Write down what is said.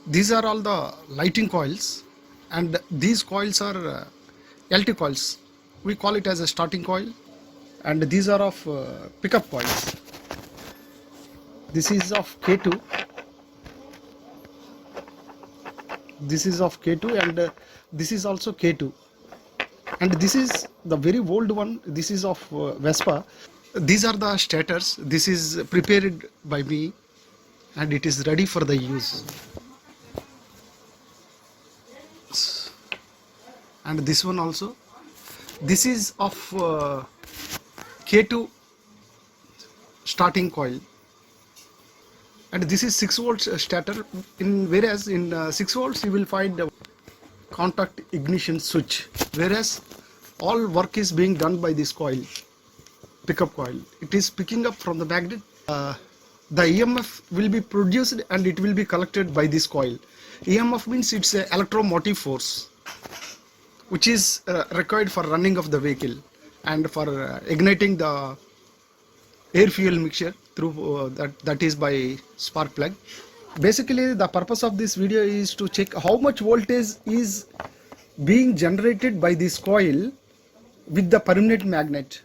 These are all the lighting coils, and these coils are LT coils. We call it as a starting coil, and these are of pickup coils. This is of K2. This is of K2, and this is also K2. And this is the very old one. This is of Vespa. These are the stators. This is prepared by me, and it is ready for the use. And this one also. This is of K2 starting coil, and this is 6 volts stator. Whereas in 6 volts you will find the contact ignition switch, whereas all work is being done by this coil, pickup coil. It is picking up from the magnet. The EMF will be produced and it will be collected by this coil. EMF means it's an electromotive force which is required for running of the vehicle and for igniting the air fuel mixture through that is by spark plug. Basically the purpose of this video is to check how much voltage is being generated by this coil with the permanent magnet.